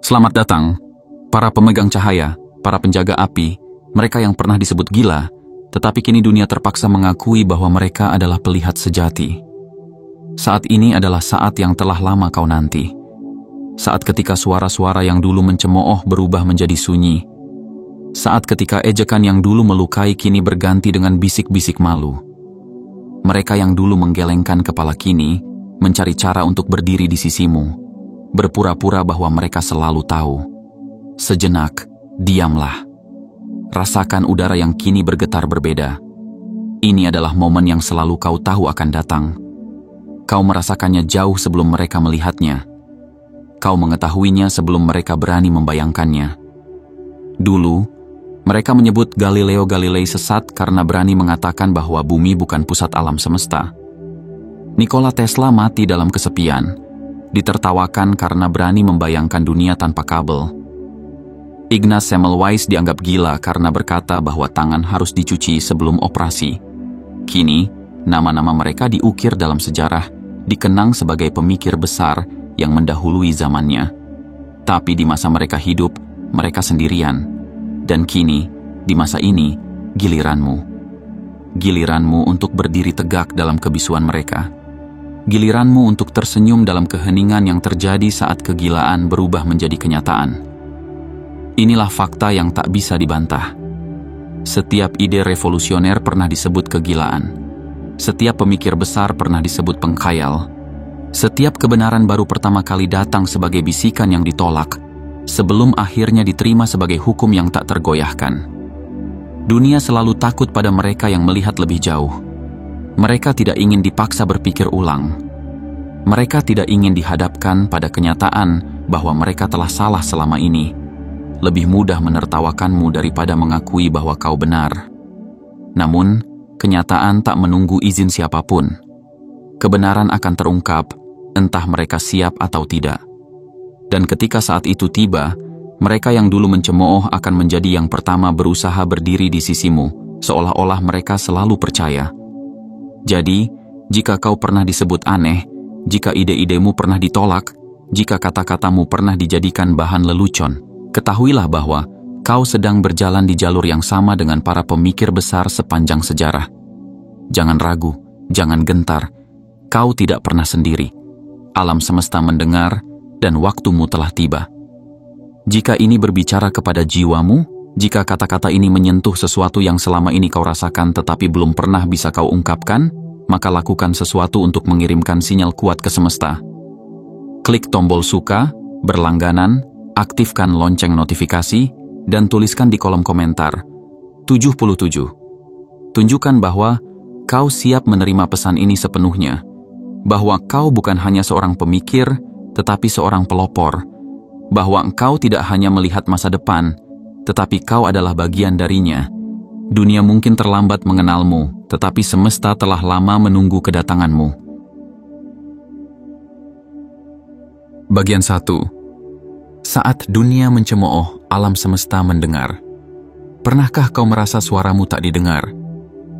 Selamat datang, para pemegang cahaya, para penjaga api, mereka yang pernah disebut gila, tetapi kini dunia terpaksa mengakui bahwa mereka adalah pelihat sejati. Saat ini adalah saat yang telah lama kau nanti. Saat ketika suara-suara yang dulu mencemooh berubah menjadi sunyi. Saat ketika ejekan yang dulu melukai kini berganti dengan bisik-bisik malu. Mereka yang dulu menggelengkan kepala kini mencari cara untuk berdiri di sisimu. Berpura-pura bahwa mereka selalu tahu. Sejenak, diamlah. Rasakan udara yang kini bergetar berbeda. Ini adalah momen yang selalu kau tahu akan datang. Kau merasakannya jauh sebelum mereka melihatnya. Kau mengetahuinya sebelum mereka berani membayangkannya. Dulu, mereka menyebut Galileo Galilei sesat karena berani mengatakan bahwa bumi bukan pusat alam semesta. Nikola Tesla mati dalam kesepian. Ditertawakan karena berani membayangkan dunia tanpa kabel. Ignaz Semmelweis dianggap gila karena berkata bahwa tangan harus dicuci sebelum operasi. Kini, nama-nama mereka diukir dalam sejarah, dikenang sebagai pemikir besar yang mendahului zamannya. Tapi di masa mereka hidup, mereka sendirian. Dan kini, di masa ini, giliranmu. Giliranmu untuk berdiri tegak dalam kebisuan mereka. Giliranmu untuk tersenyum dalam keheningan yang terjadi saat kegilaan berubah menjadi kenyataan. Inilah fakta yang tak bisa dibantah. Setiap ide revolusioner pernah disebut kegilaan. Setiap pemikir besar pernah disebut pengkhayal. Setiap kebenaran baru pertama kali datang sebagai bisikan yang ditolak, sebelum akhirnya diterima sebagai hukum yang tak tergoyahkan. Dunia selalu takut pada mereka yang melihat lebih jauh. Mereka tidak ingin dipaksa berpikir ulang. Mereka tidak ingin dihadapkan pada kenyataan bahwa mereka telah salah selama ini. Lebih mudah menertawakanmu daripada mengakui bahwa kau benar. Namun, kenyataan tak menunggu izin siapapun. Kebenaran akan terungkap, entah mereka siap atau tidak. Dan ketika saat itu tiba, mereka yang dulu mencemooh akan menjadi yang pertama berusaha berdiri di sisimu, seolah-olah mereka selalu percaya. Jadi, jika kau pernah disebut aneh, jika ide-idemu pernah ditolak, jika kata-katamu pernah dijadikan bahan lelucon, ketahuilah bahwa kau sedang berjalan di jalur yang sama dengan para pemikir besar sepanjang sejarah. Jangan ragu, jangan gentar. Kau tidak pernah sendiri. Alam semesta mendengar, dan waktumu telah tiba. Jika ini berbicara kepada jiwamu, jika kata-kata ini menyentuh sesuatu yang selama ini kau rasakan tetapi belum pernah bisa kau ungkapkan, maka lakukan sesuatu untuk mengirimkan sinyal kuat ke semesta. Klik tombol suka, berlangganan, aktifkan lonceng notifikasi, dan tuliskan di kolom komentar 77. Tunjukkan bahwa kau siap menerima pesan ini sepenuhnya, bahwa kau bukan hanya seorang pemikir, tetapi seorang pelopor, bahwa engkau tidak hanya melihat masa depan, tetapi kau adalah bagian darinya. Dunia mungkin terlambat mengenalmu, tetapi semesta telah lama menunggu kedatanganmu. Bagian 1. Saat dunia mencemooh, alam semesta mendengar. Pernahkah kau merasa suaramu tak didengar?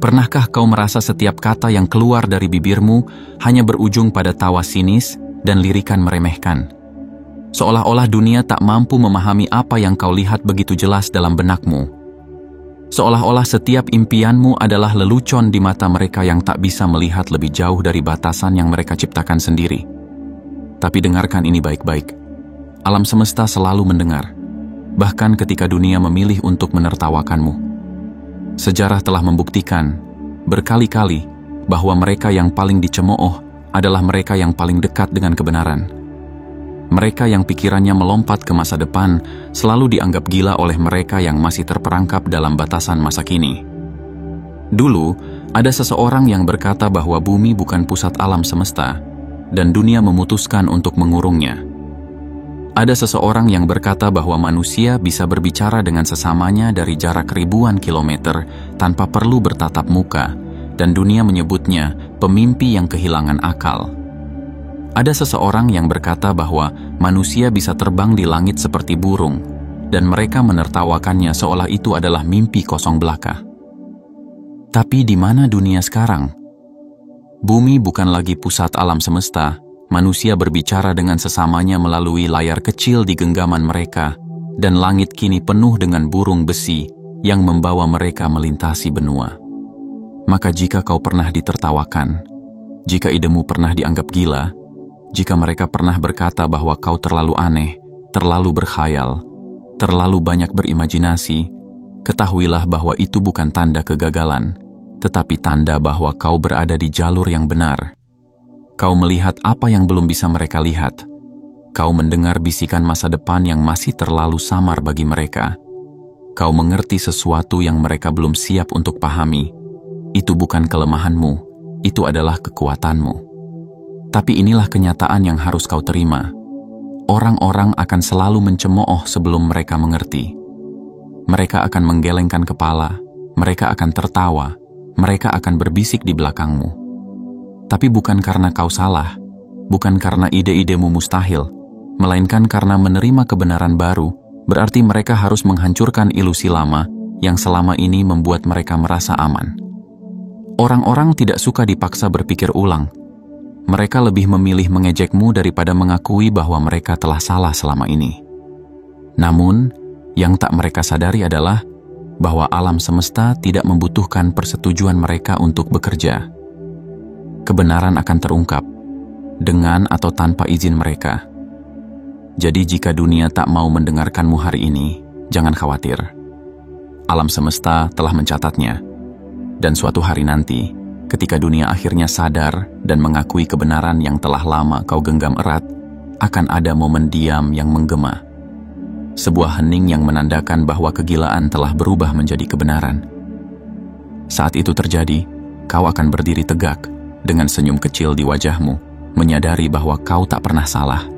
Pernahkah kau merasa setiap kata yang keluar dari bibirmu hanya berujung pada tawa sinis dan lirikan meremehkan? Seolah-olah dunia tak mampu memahami apa yang kau lihat begitu jelas dalam benakmu. Seolah-olah setiap impianmu adalah lelucon di mata mereka yang tak bisa melihat lebih jauh dari batasan yang mereka ciptakan sendiri. Tapi dengarkan ini baik-baik. Alam semesta selalu mendengar, bahkan ketika dunia memilih untuk menertawakanmu. Sejarah telah membuktikan berkali-kali bahwa mereka yang paling dicemooh adalah mereka yang paling dekat dengan kebenaran. Mereka yang pikirannya melompat ke masa depan selalu dianggap gila oleh mereka yang masih terperangkap dalam batasan masa kini. Dulu, ada seseorang yang berkata bahwa bumi bukan pusat alam semesta, dan dunia memutuskan untuk mengurungnya. Ada seseorang yang berkata bahwa manusia bisa berbicara dengan sesamanya dari jarak ribuan kilometer tanpa perlu bertatap muka, dan dunia menyebutnya pemimpi yang kehilangan akal. Ada seseorang yang berkata bahwa manusia bisa terbang di langit seperti burung, dan mereka menertawakannya seolah itu adalah mimpi kosong belaka. Tapi di mana dunia sekarang? Bumi bukan lagi pusat alam semesta, manusia berbicara dengan sesamanya melalui layar kecil di genggaman mereka, dan langit kini penuh dengan burung besi yang membawa mereka melintasi benua. Maka jika kau pernah ditertawakan, jika idemu pernah dianggap gila, jika mereka pernah berkata bahwa kau terlalu aneh, terlalu berkhayal, terlalu banyak berimajinasi, ketahuilah bahwa itu bukan tanda kegagalan, tetapi tanda bahwa kau berada di jalur yang benar. Kau melihat apa yang belum bisa mereka lihat. Kau mendengar bisikan masa depan yang masih terlalu samar bagi mereka. Kau mengerti sesuatu yang mereka belum siap untuk pahami. Itu bukan kelemahanmu, itu adalah kekuatanmu. Tapi inilah kenyataan yang harus kau terima. Orang-orang akan selalu mencemooh sebelum mereka mengerti. Mereka akan menggelengkan kepala, mereka akan tertawa, mereka akan berbisik di belakangmu. Tapi bukan karena kau salah, bukan karena ide-idemu mustahil, melainkan karena menerima kebenaran baru, berarti mereka harus menghancurkan ilusi lama yang selama ini membuat mereka merasa aman. Orang-orang tidak suka dipaksa berpikir ulang. Mereka lebih memilih mengejekmu daripada mengakui bahwa mereka telah salah selama ini. Namun, yang tak mereka sadari adalah bahwa alam semesta tidak membutuhkan persetujuan mereka untuk bekerja. Kebenaran akan terungkap, dengan atau tanpa izin mereka. Jadi jika dunia tak mau mendengarkanmu hari ini, jangan khawatir. Alam semesta telah mencatatnya. Dan suatu hari nanti, ketika dunia akhirnya sadar dan mengakui kebenaran yang telah lama kau genggam erat, akan ada momen diam yang menggema. Sebuah hening yang menandakan bahwa kegilaan telah berubah menjadi kebenaran. Saat itu terjadi, kau akan berdiri tegak, dengan senyum kecil di wajahmu, menyadari bahwa kau tak pernah salah.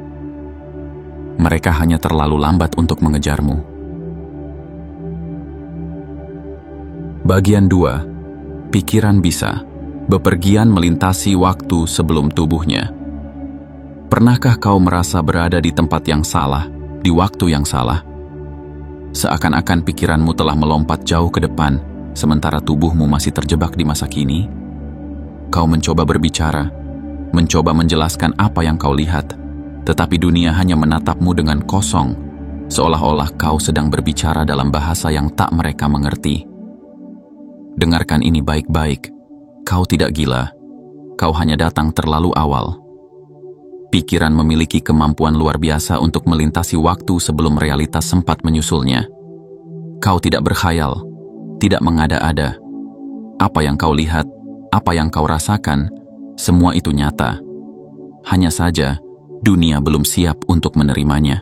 Mereka hanya terlalu lambat untuk mengejarmu. Bagian 2. Pikiran bisa bepergian melintasi waktu sebelum tubuhnya. Pernahkah kau merasa berada di tempat yang salah, di waktu yang salah? Seakan-akan pikiranmu telah melompat jauh ke depan, sementara tubuhmu masih terjebak di masa kini? Kau mencoba berbicara, mencoba menjelaskan apa yang kau lihat, tetapi dunia hanya menatapmu dengan kosong, seolah-olah kau sedang berbicara dalam bahasa yang tak mereka mengerti. Dengarkan ini baik-baik, kau tidak gila, kau hanya datang terlalu awal. Pikiran memiliki kemampuan luar biasa untuk melintasi waktu sebelum realitas sempat menyusulnya. Kau tidak berkhayal, tidak mengada-ada. Apa yang kau lihat, apa yang kau rasakan, semua itu nyata. Hanya saja, dunia belum siap untuk menerimanya.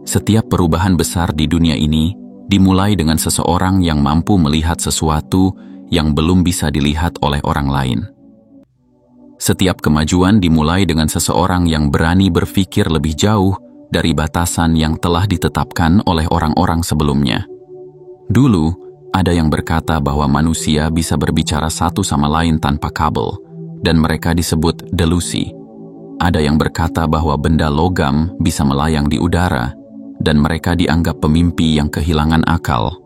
Setiap perubahan besar di dunia ini dimulai dengan seseorang yang mampu melihat sesuatu yang belum bisa dilihat oleh orang lain. Setiap kemajuan dimulai dengan seseorang yang berani berpikir lebih jauh dari batasan yang telah ditetapkan oleh orang-orang sebelumnya. Dulu, ada yang berkata bahwa manusia bisa berbicara satu sama lain tanpa kabel, dan mereka disebut delusi. Ada yang berkata bahwa benda logam bisa melayang di udara, dan mereka dianggap pemimpi yang kehilangan akal.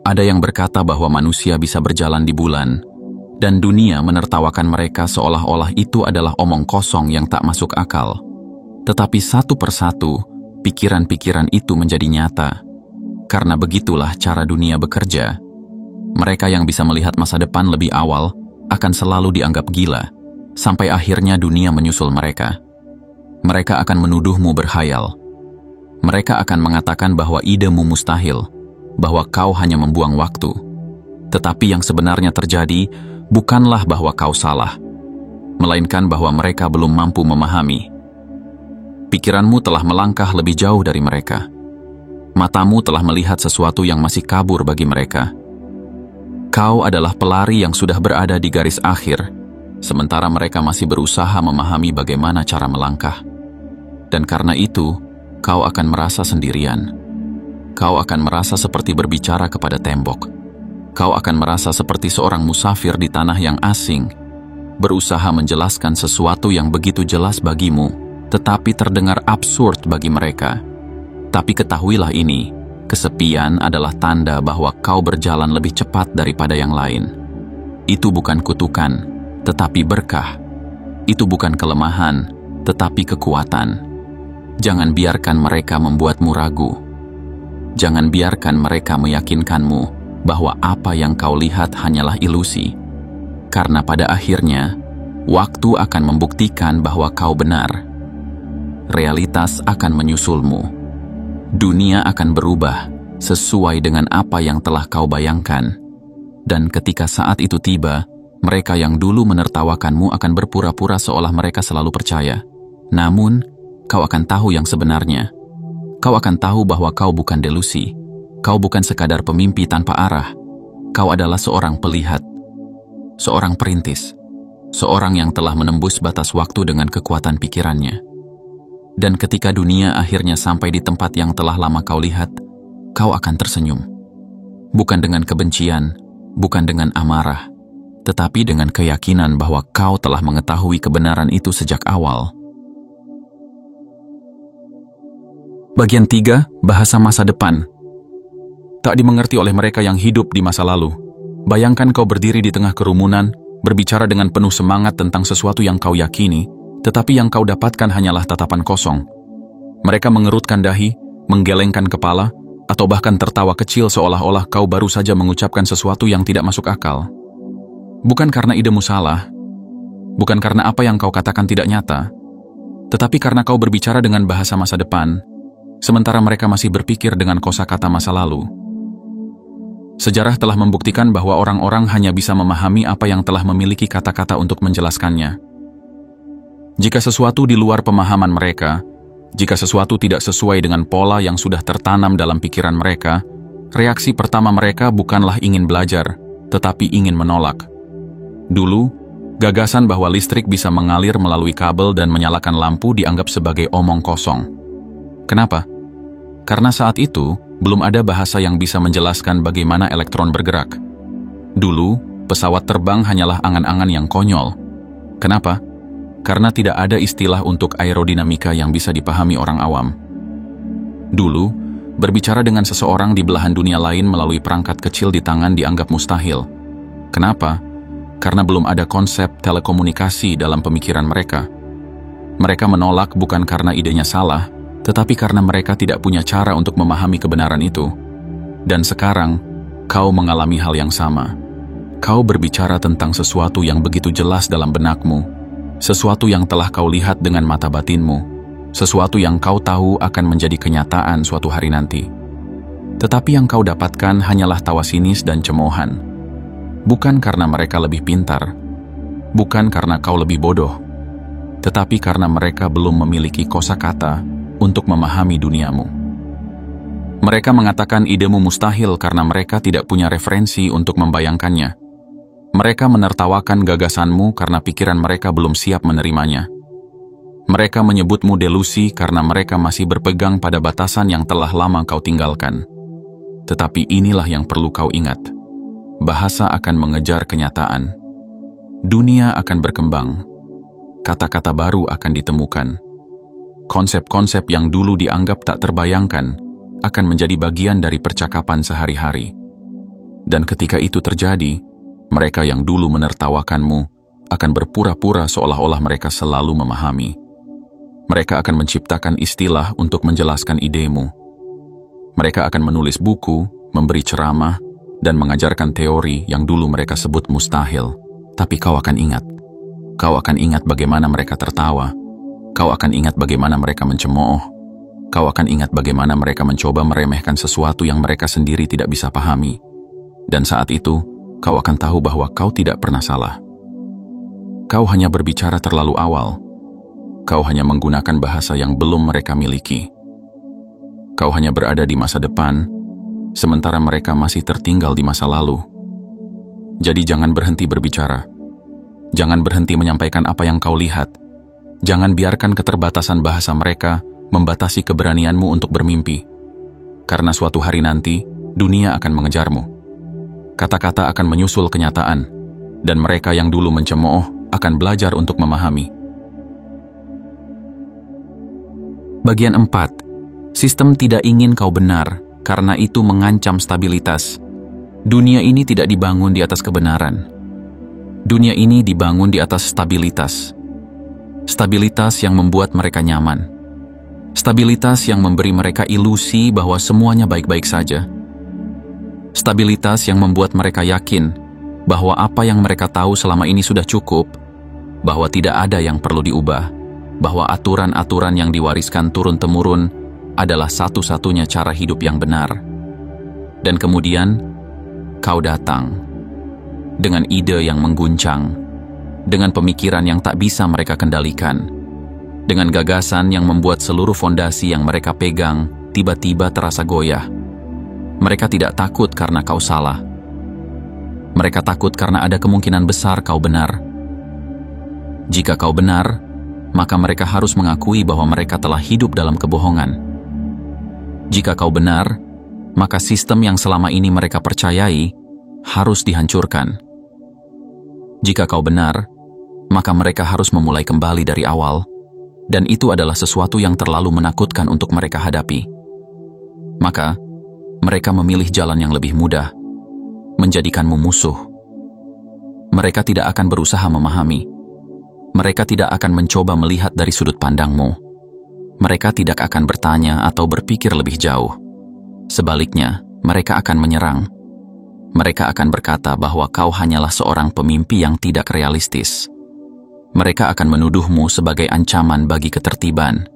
Ada yang berkata bahwa manusia bisa berjalan di bulan, dan dunia menertawakan mereka seolah-olah itu adalah omong kosong yang tak masuk akal. Tetapi satu persatu, pikiran-pikiran itu menjadi nyata. Karena begitulah cara dunia bekerja. Mereka yang bisa melihat masa depan lebih awal akan selalu dianggap gila, sampai akhirnya dunia menyusul mereka. Mereka akan menuduhmu berkhayal. Mereka akan mengatakan bahwa idemu mustahil, bahwa kau hanya membuang waktu. Tetapi yang sebenarnya terjadi bukanlah bahwa kau salah, melainkan bahwa mereka belum mampu memahami. Pikiranmu telah melangkah lebih jauh dari mereka. Matamu telah melihat sesuatu yang masih kabur bagi mereka. Kau adalah pelari yang sudah berada di garis akhir, sementara mereka masih berusaha memahami bagaimana cara melangkah. Dan karena itu, kau akan merasa sendirian. Kau akan merasa seperti berbicara kepada tembok. Kau akan merasa seperti seorang musafir di tanah yang asing, berusaha menjelaskan sesuatu yang begitu jelas bagimu, tetapi terdengar absurd bagi mereka. Tapi ketahuilah ini, kesepian adalah tanda bahwa kau berjalan lebih cepat daripada yang lain. Itu bukan kutukan, tetapi berkah. Itu bukan kelemahan, tetapi kekuatan. Jangan biarkan mereka membuatmu ragu. Jangan biarkan mereka meyakinkanmu bahwa apa yang kau lihat hanyalah ilusi. Karena pada akhirnya, waktu akan membuktikan bahwa kau benar. Realitas akan menyusulmu. Dunia akan berubah sesuai dengan apa yang telah kau bayangkan. Dan ketika saat itu tiba, mereka yang dulu menertawakanmu akan berpura-pura seolah mereka selalu percaya. Namun, kau akan tahu yang sebenarnya. Kau akan tahu bahwa kau bukan delusi. Kau bukan sekadar pemimpi tanpa arah. Kau adalah seorang pelihat, seorang perintis, seorang yang telah menembus batas waktu dengan kekuatan pikirannya. Dan ketika dunia akhirnya sampai di tempat yang telah lama kau lihat, kau akan tersenyum. Bukan dengan kebencian, bukan dengan amarah, tetapi dengan keyakinan bahwa kau telah mengetahui kebenaran itu sejak awal. Bagian 3, bahasa masa depan. Tak dimengerti oleh mereka yang hidup di masa lalu. Bayangkan kau berdiri di tengah kerumunan, berbicara dengan penuh semangat tentang sesuatu yang kau yakini, tetapi yang kau dapatkan hanyalah tatapan kosong. Mereka mengerutkan dahi, menggelengkan kepala, atau bahkan tertawa kecil seolah-olah kau baru saja mengucapkan sesuatu yang tidak masuk akal. Bukan karena idemu salah, bukan karena apa yang kau katakan tidak nyata, tetapi karena kau berbicara dengan bahasa masa depan, sementara mereka masih berpikir dengan kosakata masa lalu. Sejarah telah membuktikan bahwa orang-orang hanya bisa memahami apa yang telah memiliki kata-kata untuk menjelaskannya. Jika sesuatu di luar pemahaman mereka, jika sesuatu tidak sesuai dengan pola yang sudah tertanam dalam pikiran mereka, reaksi pertama mereka bukanlah ingin belajar, tetapi ingin menolak. Dulu, gagasan bahwa listrik bisa mengalir melalui kabel dan menyalakan lampu dianggap sebagai omong kosong. Kenapa? Karena saat itu, belum ada bahasa yang bisa menjelaskan bagaimana elektron bergerak. Dulu, pesawat terbang hanyalah angan-angan yang konyol. Kenapa? Karena tidak ada istilah untuk aerodinamika yang bisa dipahami orang awam. Dulu, berbicara dengan seseorang di belahan dunia lain melalui perangkat kecil di tangan dianggap mustahil. Kenapa? Karena belum ada konsep telekomunikasi dalam pemikiran mereka. Mereka menolak bukan karena idenya salah, tetapi karena mereka tidak punya cara untuk memahami kebenaran itu. Dan sekarang, kau mengalami hal yang sama. Kau berbicara tentang sesuatu yang begitu jelas dalam benakmu, sesuatu yang telah kau lihat dengan mata batinmu, sesuatu yang kau tahu akan menjadi kenyataan suatu hari nanti. Tetapi yang kau dapatkan hanyalah tawa sinis dan cemoohan. Bukan karena mereka lebih pintar, bukan karena kau lebih bodoh, tetapi karena mereka belum memiliki kosakata untuk memahami duniamu. Mereka mengatakan idemu mustahil karena mereka tidak punya referensi untuk membayangkannya. Mereka menertawakan gagasanmu karena pikiran mereka belum siap menerimanya. Mereka menyebutmu delusi karena mereka masih berpegang pada batasan yang telah lama kau tinggalkan. Tetapi inilah yang perlu kau ingat. Bahasa akan mengejar kenyataan. Dunia akan berkembang. Kata-kata baru akan ditemukan. Konsep-konsep yang dulu dianggap tak terbayangkan akan menjadi bagian dari percakapan sehari-hari. Dan ketika itu terjadi, mereka yang dulu menertawakanmu akan berpura-pura seolah-olah mereka selalu memahami. Mereka akan menciptakan istilah untuk menjelaskan idemu. Mereka akan menulis buku, memberi ceramah, dan mengajarkan teori yang dulu mereka sebut mustahil. Tapi kau akan ingat. Kau akan ingat bagaimana mereka tertawa. Kau akan ingat bagaimana mereka mencemooh. Kau akan ingat bagaimana mereka mencoba meremehkan sesuatu yang mereka sendiri tidak bisa pahami. Dan saat itu, kau akan tahu bahwa kau tidak pernah salah. Kau hanya berbicara terlalu awal. Kau hanya menggunakan bahasa yang belum mereka miliki. Kau hanya berada di masa depan, sementara mereka masih tertinggal di masa lalu. Jadi jangan berhenti berbicara. Jangan berhenti menyampaikan apa yang kau lihat. Jangan biarkan keterbatasan bahasa mereka membatasi keberanianmu untuk bermimpi. Karena suatu hari nanti, dunia akan mengejarmu. Kata-kata akan menyusul kenyataan, dan mereka yang dulu mencemooh akan belajar untuk memahami. Bagian 4. Sistem tidak ingin kau benar, karena itu mengancam stabilitas. Dunia ini tidak dibangun di atas kebenaran. Dunia ini dibangun di atas stabilitas. Stabilitas yang membuat mereka nyaman. Stabilitas yang memberi mereka ilusi bahwa semuanya baik-baik saja. Stabilitas yang membuat mereka yakin bahwa apa yang mereka tahu selama ini sudah cukup, bahwa tidak ada yang perlu diubah, bahwa aturan-aturan yang diwariskan turun-temurun adalah satu-satunya cara hidup yang benar. Dan kemudian, kau datang dengan ide yang mengguncang, dengan pemikiran yang tak bisa mereka kendalikan, dengan gagasan yang membuat seluruh fondasi yang mereka pegang tiba-tiba terasa goyah. Mereka tidak takut karena kau salah. Mereka takut karena ada kemungkinan besar kau benar. Jika kau benar, maka mereka harus mengakui bahwa mereka telah hidup dalam kebohongan. Jika kau benar, maka sistem yang selama ini mereka percayai harus dihancurkan. Jika kau benar, maka mereka harus memulai kembali dari awal, dan itu adalah sesuatu yang terlalu menakutkan untuk mereka hadapi. Maka, mereka memilih jalan yang lebih mudah, menjadikanmu musuh. Mereka tidak akan berusaha memahami. Mereka tidak akan mencoba melihat dari sudut pandangmu. Mereka tidak akan bertanya atau berpikir lebih jauh. Sebaliknya, mereka akan menyerang. Mereka akan berkata bahwa kau hanyalah seorang pemimpi yang tidak realistis. Mereka akan menuduhmu sebagai ancaman bagi ketertiban.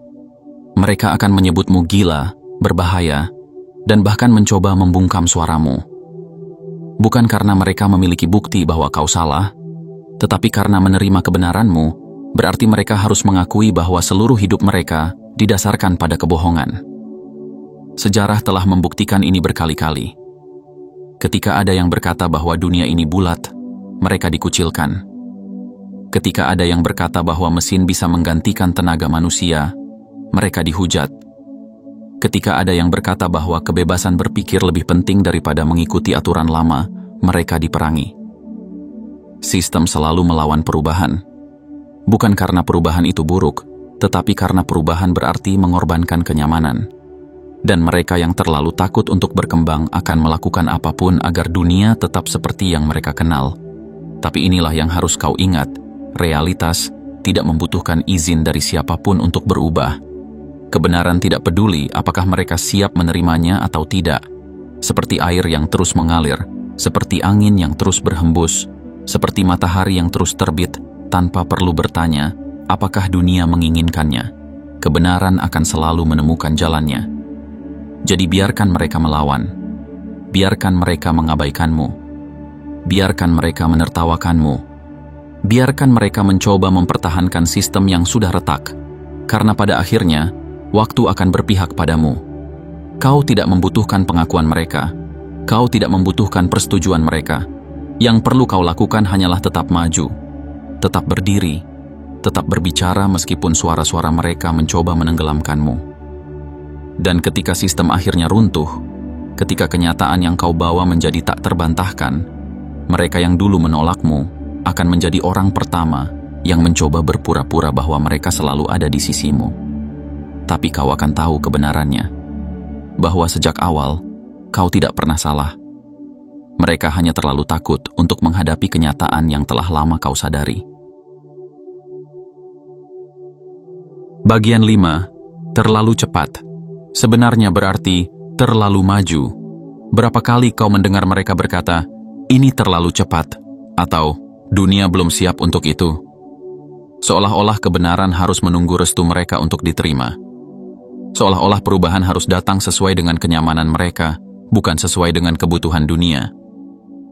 Mereka akan menyebutmu gila, berbahaya, dan bahkan mencoba membungkam suaramu. Bukan karena mereka memiliki bukti bahwa kau salah, tetapi karena menerima kebenaranmu, berarti mereka harus mengakui bahwa seluruh hidup mereka didasarkan pada kebohongan. Sejarah telah membuktikan ini berkali-kali. Ketika ada yang berkata bahwa dunia ini bulat, mereka dikucilkan. Ketika ada yang berkata bahwa mesin bisa menggantikan tenaga manusia, mereka dihujat. Ketika ada yang berkata bahwa kebebasan berpikir lebih penting daripada mengikuti aturan lama, mereka diperangi. Sistem selalu melawan perubahan. Bukan karena perubahan itu buruk, tetapi karena perubahan berarti mengorbankan kenyamanan. Dan mereka yang terlalu takut untuk berkembang akan melakukan apapun agar dunia tetap seperti yang mereka kenal. Tapi inilah yang harus kau ingat, realitas tidak membutuhkan izin dari siapapun untuk berubah. Kebenaran tidak peduli apakah mereka siap menerimanya atau tidak. Seperti air yang terus mengalir, seperti angin yang terus berhembus, seperti matahari yang terus terbit tanpa perlu bertanya apakah dunia menginginkannya. Kebenaran akan selalu menemukan jalannya. Jadi biarkan mereka melawan. Biarkan mereka mengabaikanmu. Biarkan mereka menertawakanmu. Biarkan mereka mencoba mempertahankan sistem yang sudah retak. Karena pada akhirnya, waktu akan berpihak padamu. Kau tidak membutuhkan pengakuan mereka. Kau tidak membutuhkan persetujuan mereka. Yang perlu kau lakukan hanyalah tetap maju, tetap berdiri, tetap berbicara meskipun suara-suara mereka mencoba menenggelamkanmu. Dan ketika sistem akhirnya runtuh, ketika kenyataan yang kau bawa menjadi tak terbantahkan, mereka yang dulu menolakmu akan menjadi orang pertama yang mencoba berpura-pura bahwa mereka selalu ada di sisimu. Tapi kau akan tahu kebenarannya, bahwa sejak awal kau tidak pernah salah. Mereka hanya terlalu takut untuk menghadapi kenyataan yang telah lama kau sadari. Bagian 5. Terlalu cepat. Sebenarnya berarti terlalu maju. Berapa kali kau mendengar mereka berkata, ini terlalu cepat, atau dunia belum siap untuk itu. Seolah-olah kebenaran harus menunggu restu mereka untuk diterima. Seolah-olah perubahan harus datang sesuai dengan kenyamanan mereka, bukan sesuai dengan kebutuhan dunia.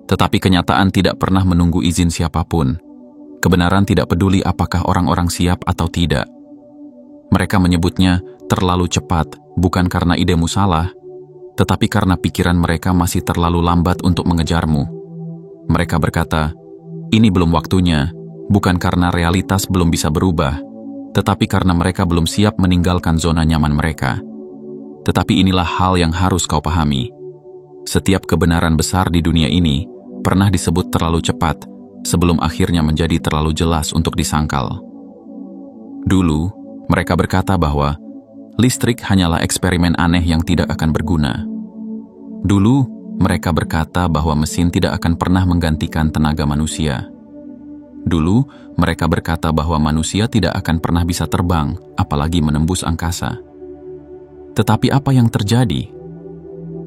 Tetapi kenyataan tidak pernah menunggu izin siapapun. Kebenaran tidak peduli apakah orang-orang siap atau tidak. Mereka menyebutnya terlalu cepat, bukan karena idemu salah, tetapi karena pikiran mereka masih terlalu lambat untuk mengejarmu. Mereka berkata, ini belum waktunya, bukan karena realitas belum bisa berubah, tetapi karena mereka belum siap meninggalkan zona nyaman mereka. Tetapi inilah hal yang harus kau pahami. Setiap kebenaran besar di dunia ini pernah disebut terlalu cepat sebelum akhirnya menjadi terlalu jelas untuk disangkal. Dulu, mereka berkata bahwa listrik hanyalah eksperimen aneh yang tidak akan berguna. Dulu, mereka berkata bahwa mesin tidak akan pernah menggantikan tenaga manusia. Dulu, mereka berkata bahwa manusia tidak akan pernah bisa terbang, apalagi menembus angkasa. Tetapi apa yang terjadi?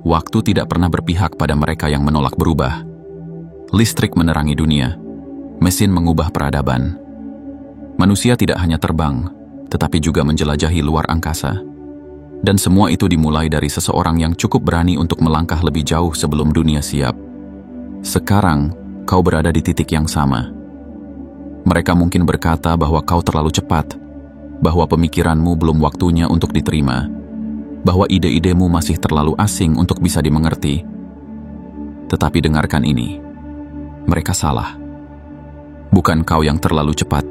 Waktu tidak pernah berpihak pada mereka yang menolak berubah. Listrik menerangi dunia. Mesin mengubah peradaban. Manusia tidak hanya terbang, tetapi juga menjelajahi luar angkasa. Dan semua itu dimulai dari seseorang yang cukup berani untuk melangkah lebih jauh sebelum dunia siap. Sekarang, kau berada di titik yang sama. Mereka mungkin berkata bahwa kau terlalu cepat, bahwa pemikiranmu belum waktunya untuk diterima, bahwa ide-idemu masih terlalu asing untuk bisa dimengerti. Tetapi dengarkan ini, mereka salah. Bukan kau yang terlalu cepat,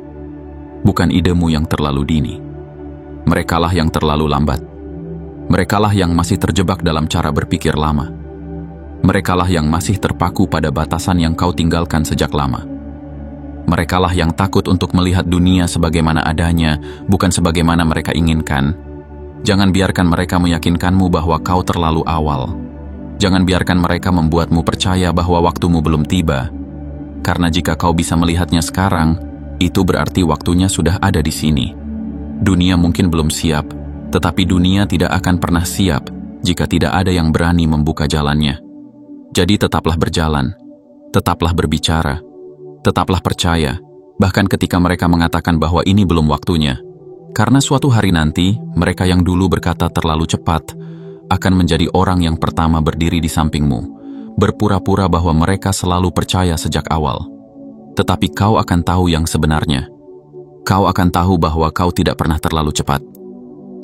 bukan idemu yang terlalu dini. Merekalah yang terlalu lambat. Merekalah yang masih terjebak dalam cara berpikir lama. Merekalah yang masih terpaku pada batasan yang kau tinggalkan sejak lama. Merekalah yang takut untuk melihat dunia sebagaimana adanya, bukan sebagaimana mereka inginkan. Jangan biarkan mereka meyakinkanmu bahwa kau terlalu awal. Jangan biarkan mereka membuatmu percaya bahwa waktumu belum tiba. Karena jika kau bisa melihatnya sekarang, itu berarti waktunya sudah ada di sini. Dunia mungkin belum siap, tetapi dunia tidak akan pernah siap jika tidak ada yang berani membuka jalannya. Jadi tetaplah berjalan, tetaplah berbicara, tetaplah percaya, bahkan ketika mereka mengatakan bahwa ini belum waktunya. Karena suatu hari nanti, mereka yang dulu berkata terlalu cepat, akan menjadi orang yang pertama berdiri di sampingmu, berpura-pura bahwa mereka selalu percaya sejak awal. Tetapi kau akan tahu yang sebenarnya. Kau akan tahu bahwa kau tidak pernah terlalu cepat.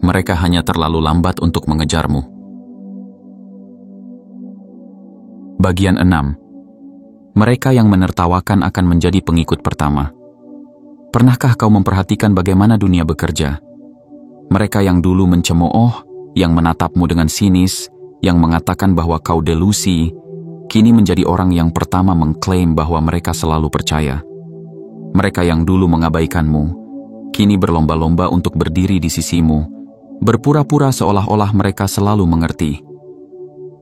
Mereka hanya terlalu lambat untuk mengejarmu. Bagian 6. Mereka yang menertawakan akan menjadi pengikut pertama. Pernahkah kau memperhatikan bagaimana dunia bekerja? Mereka yang dulu mencemooh, yang menatapmu dengan sinis, yang mengatakan bahwa kau delusi, kini menjadi orang yang pertama mengklaim bahwa mereka selalu percaya. Mereka yang dulu mengabaikanmu, kini berlomba-lomba untuk berdiri di sisimu, berpura-pura seolah-olah mereka selalu mengerti.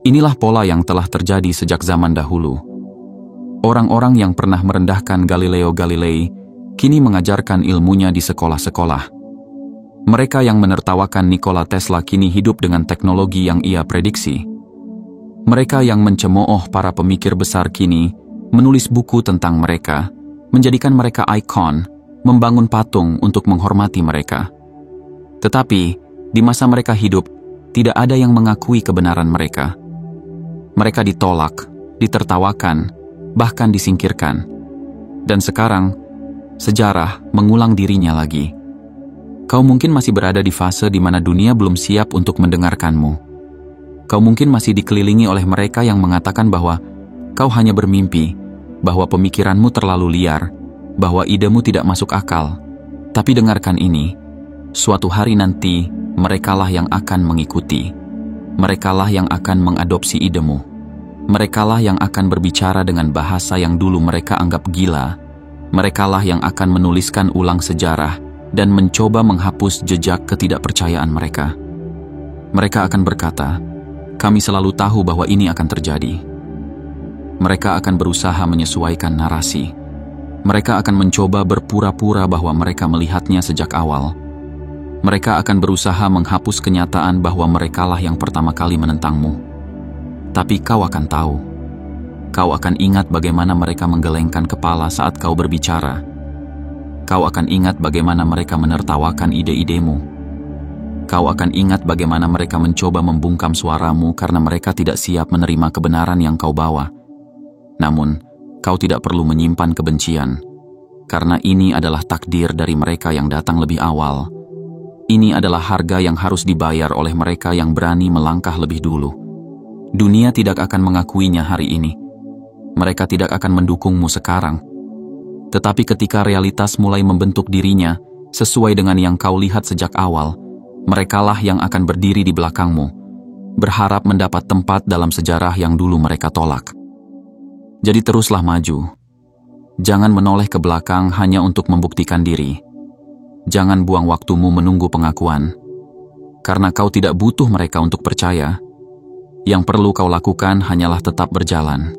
Inilah pola yang telah terjadi sejak zaman dahulu. Orang-orang yang pernah merendahkan Galileo Galilei kini mengajarkan ilmunya di sekolah-sekolah. Mereka yang menertawakan Nikola Tesla kini hidup dengan teknologi yang ia prediksi. Mereka yang mencemooh para pemikir besar kini menulis buku tentang mereka, menjadikan mereka ikon, membangun patung untuk menghormati mereka. Tetapi, di masa mereka hidup, tidak ada yang mengakui kebenaran mereka. Mereka ditolak, ditertawakan, bahkan disingkirkan. Dan sekarang, sejarah mengulang dirinya lagi. Kau mungkin masih berada di fase di mana dunia belum siap untuk mendengarkanmu. Kau mungkin masih dikelilingi oleh mereka yang mengatakan bahwa kau hanya bermimpi, bahwa pemikiranmu terlalu liar, bahwa idemu tidak masuk akal. Tapi dengarkan ini, suatu hari nanti merekalah yang akan mengikuti. Merekalah yang akan mengadopsi idemu. Merekalah yang akan berbicara dengan bahasa yang dulu mereka anggap gila. Merekalah yang akan menuliskan ulang sejarah dan mencoba menghapus jejak ketidakpercayaan mereka. Mereka akan berkata, kami selalu tahu bahwa ini akan terjadi. Mereka akan berusaha menyesuaikan narasi. Mereka akan mencoba berpura-pura bahwa mereka melihatnya sejak awal. Mereka akan berusaha menghapus kenyataan bahwa merekalah yang pertama kali menentangmu. Tapi kau akan tahu. Kau akan ingat bagaimana mereka menggelengkan kepala saat kau berbicara. Kau akan ingat bagaimana mereka menertawakan ide-idemu. Kau akan ingat bagaimana mereka mencoba membungkam suaramu karena mereka tidak siap menerima kebenaran yang kau bawa. Namun, kau tidak perlu menyimpan kebencian, karena ini adalah takdir dari mereka yang datang lebih awal. Ini adalah harga yang harus dibayar oleh mereka yang berani melangkah lebih dulu. Dunia tidak akan mengakuinya hari ini. Mereka tidak akan mendukungmu sekarang. Tetapi ketika realitas mulai membentuk dirinya sesuai dengan yang kau lihat sejak awal, merekalah yang akan berdiri di belakangmu, berharap mendapat tempat dalam sejarah yang dulu mereka tolak. Jadi teruslah maju. Jangan menoleh ke belakang hanya untuk membuktikan diri. Jangan buang waktumu menunggu pengakuan. Karena kau tidak butuh mereka untuk percaya. Yang perlu kau lakukan hanyalah tetap berjalan,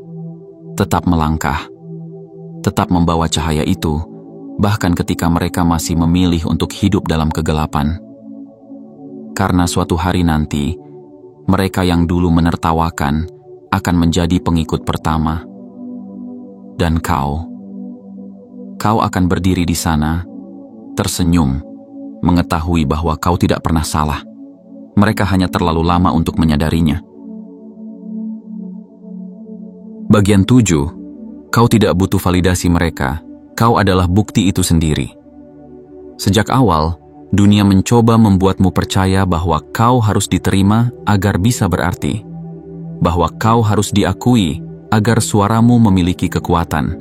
tetap melangkah, tetap membawa cahaya itu bahkan ketika mereka masih memilih untuk hidup dalam kegelapan. Karena suatu hari nanti, mereka yang dulu menertawakan akan menjadi pengikut pertama. Dan kau akan berdiri di sana, tersenyum, mengetahui bahwa kau tidak pernah salah. Mereka hanya terlalu lama untuk menyadarinya. Bagian 7, kau tidak butuh validasi mereka, kau adalah bukti itu sendiri. Sejak awal, dunia mencoba membuatmu percaya bahwa kau harus diterima agar bisa berarti, bahwa kau harus diakui agar suaramu memiliki kekuatan,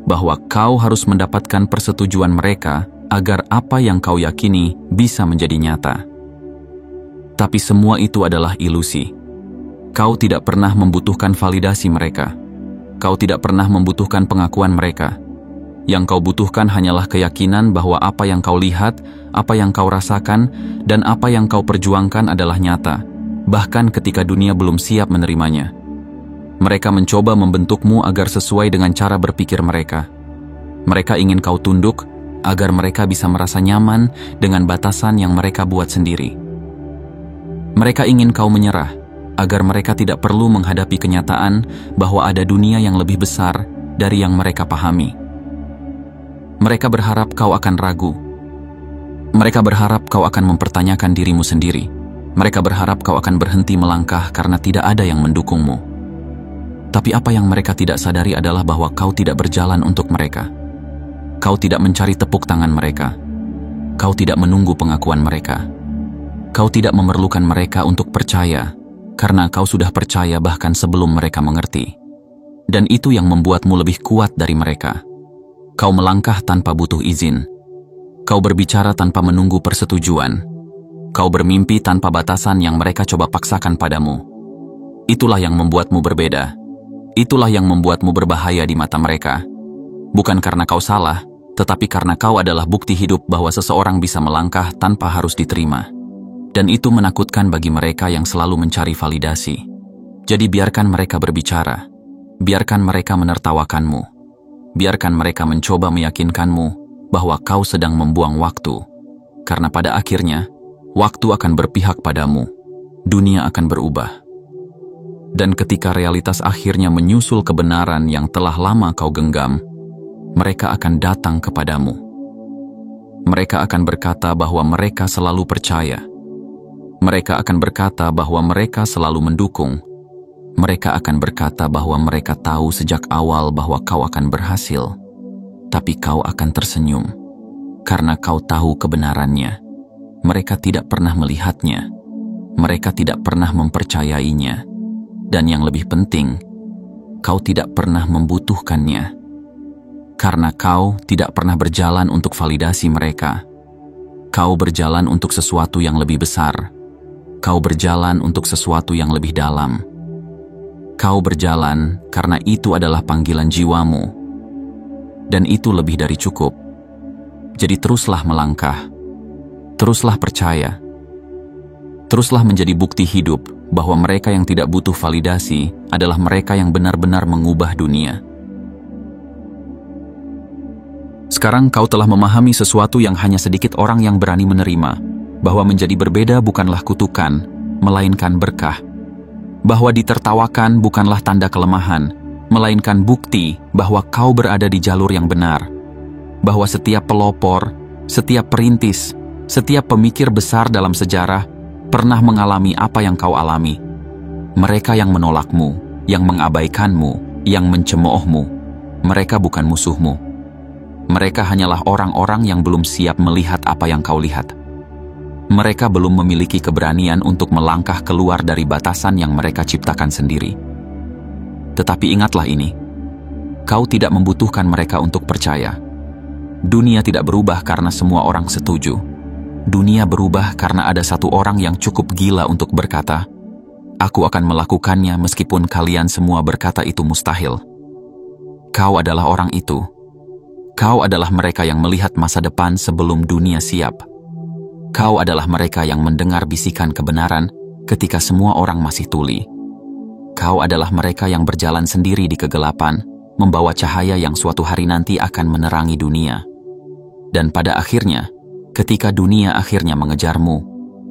bahwa kau harus mendapatkan persetujuan mereka agar apa yang kau yakini bisa menjadi nyata. Tapi semua itu adalah ilusi. Kau tidak pernah membutuhkan validasi mereka. Kau tidak pernah membutuhkan pengakuan mereka. Yang kau butuhkan hanyalah keyakinan bahwa apa yang kau lihat, apa yang kau rasakan, dan apa yang kau perjuangkan adalah nyata, bahkan ketika dunia belum siap menerimanya. Mereka mencoba membentukmu agar sesuai dengan cara berpikir mereka. Mereka ingin kau tunduk agar mereka bisa merasa nyaman dengan batasan yang mereka buat sendiri. Mereka ingin kau menyerah agar mereka tidak perlu menghadapi kenyataan bahwa ada dunia yang lebih besar dari yang mereka pahami. Mereka berharap kau akan ragu. Mereka berharap kau akan mempertanyakan dirimu sendiri. Mereka berharap kau akan berhenti melangkah karena tidak ada yang mendukungmu. Tapi apa yang mereka tidak sadari adalah bahwa kau tidak berjalan untuk mereka. Kau tidak mencari tepuk tangan mereka. Kau tidak menunggu pengakuan mereka. Kau tidak memerlukan mereka untuk percaya, karena kau sudah percaya bahkan sebelum mereka mengerti. Dan itu yang membuatmu lebih kuat dari mereka. Kau melangkah tanpa butuh izin. Kau berbicara tanpa menunggu persetujuan. Kau bermimpi tanpa batasan yang mereka coba paksakan padamu. Itulah yang membuatmu berbeda. Itulah yang membuatmu berbahaya di mata mereka. Bukan karena kau salah, tetapi karena kau adalah bukti hidup bahwa seseorang bisa melangkah tanpa harus diterima. Dan itu menakutkan bagi mereka yang selalu mencari validasi. Jadi biarkan mereka berbicara. Biarkan mereka menertawakanmu. Biarkan mereka mencoba meyakinkanmu bahwa kau sedang membuang waktu. Karena pada akhirnya, waktu akan berpihak padamu. Dunia akan berubah. Dan ketika realitas akhirnya menyusul kebenaran yang telah lama kau genggam, mereka akan datang kepadamu. Mereka akan berkata bahwa mereka selalu percaya. Mereka akan berkata bahwa mereka selalu mendukung. Mereka akan berkata bahwa mereka tahu sejak awal bahwa kau akan berhasil. Tapi kau akan tersenyum, karena kau tahu kebenarannya. Mereka tidak pernah melihatnya. Mereka tidak pernah mempercayainya. Dan yang lebih penting, kau tidak pernah membutuhkannya. Karena kau tidak pernah berjalan untuk validasi mereka. Kau berjalan untuk sesuatu yang lebih besar. Kau berjalan untuk sesuatu yang lebih dalam. Kau berjalan karena itu adalah panggilan jiwamu. Dan itu lebih dari cukup. Jadi teruslah melangkah. Teruslah percaya. Teruslah menjadi bukti hidup bahwa mereka yang tidak butuh validasi adalah mereka yang benar-benar mengubah dunia. Sekarang kau telah memahami sesuatu yang hanya sedikit orang yang berani menerima, bahwa menjadi berbeda bukanlah kutukan, melainkan berkah. Bahwa ditertawakan bukanlah tanda kelemahan, melainkan bukti bahwa kau berada di jalur yang benar. Bahwa setiap pelopor, setiap perintis, setiap pemikir besar dalam sejarah pernah mengalami apa yang kau alami. Mereka yang menolakmu, yang mengabaikanmu, yang mencemoohmu, mereka bukan musuhmu. Mereka hanyalah orang-orang yang belum siap melihat apa yang kau lihat. Mereka belum memiliki keberanian untuk melangkah keluar dari batasan yang mereka ciptakan sendiri. Tetapi ingatlah ini, kau tidak membutuhkan mereka untuk percaya. Dunia tidak berubah karena semua orang setuju. Dunia berubah karena ada satu orang yang cukup gila untuk berkata, "Aku akan melakukannya meskipun kalian semua berkata itu mustahil." Kau adalah orang itu. Kau adalah mereka yang melihat masa depan sebelum dunia siap. Kau adalah mereka yang mendengar bisikan kebenaran ketika semua orang masih tuli. Kau adalah mereka yang berjalan sendiri di kegelapan, membawa cahaya yang suatu hari nanti akan menerangi dunia. Dan pada akhirnya, ketika dunia akhirnya mengejarmu,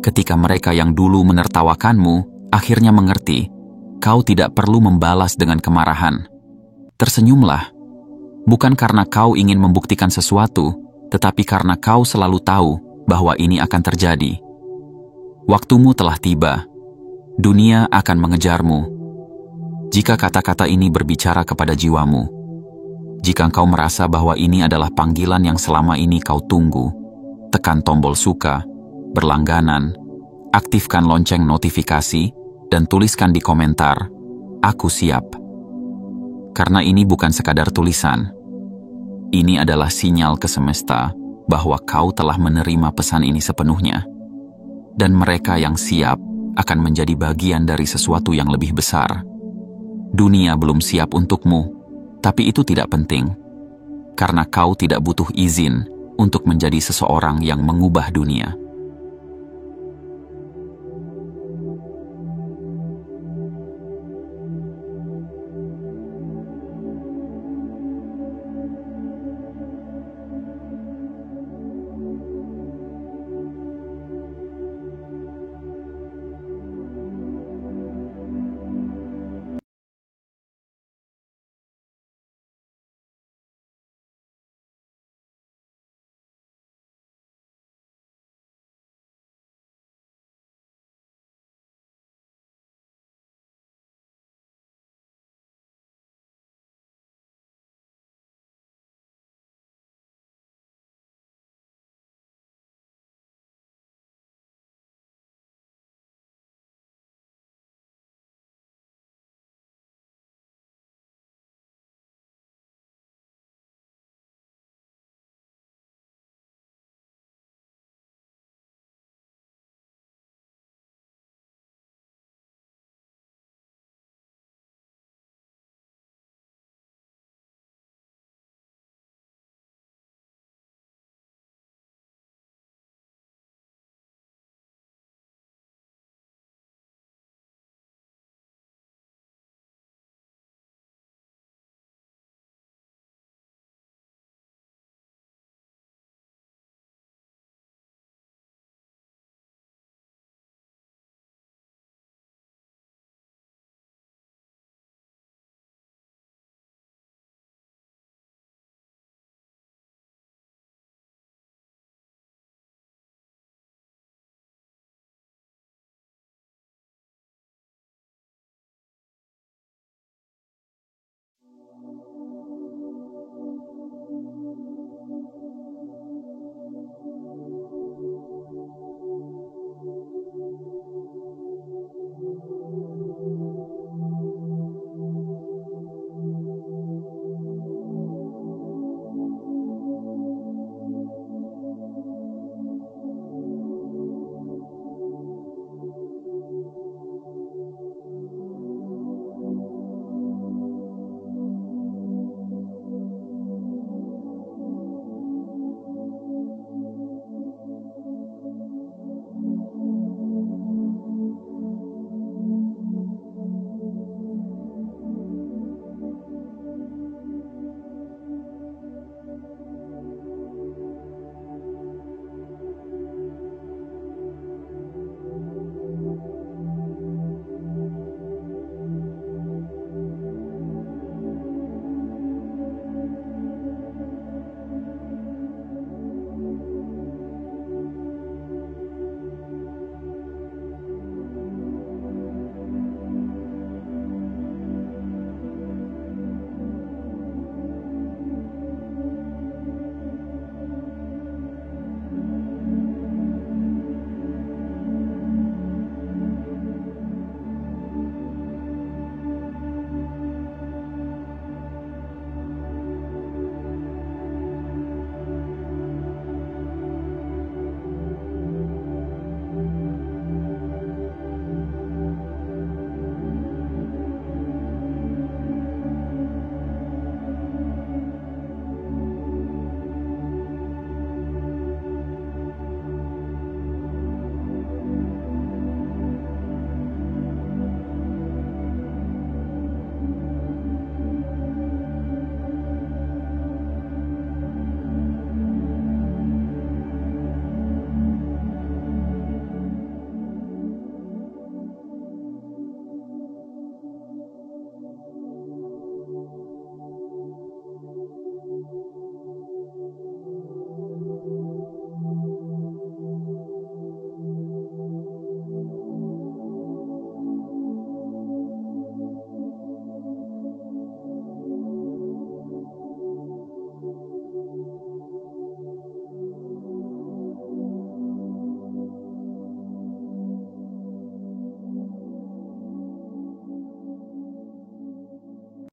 ketika mereka yang dulu menertawakanmu akhirnya mengerti, kau tidak perlu membalas dengan kemarahan. Tersenyumlah, bukan karena kau ingin membuktikan sesuatu, tetapi karena kau selalu tahu bahwa ini akan terjadi. Waktumu telah tiba. Dunia akan mengejarmu. Jika kata-kata ini berbicara kepada jiwamu, jika engkau merasa bahwa ini adalah panggilan yang selama ini kau tunggu, tekan tombol suka, berlangganan, aktifkan lonceng notifikasi, dan tuliskan di komentar, "Aku siap." Karena ini bukan sekadar tulisan. Ini adalah sinyal ke semesta bahwa kau telah menerima pesan ini sepenuhnya. Dan mereka yang siap akan menjadi bagian dari sesuatu yang lebih besar. Dunia belum siap untukmu, tapi itu tidak penting. Karena kau tidak butuh izin untuk menjadi seseorang yang mengubah dunia.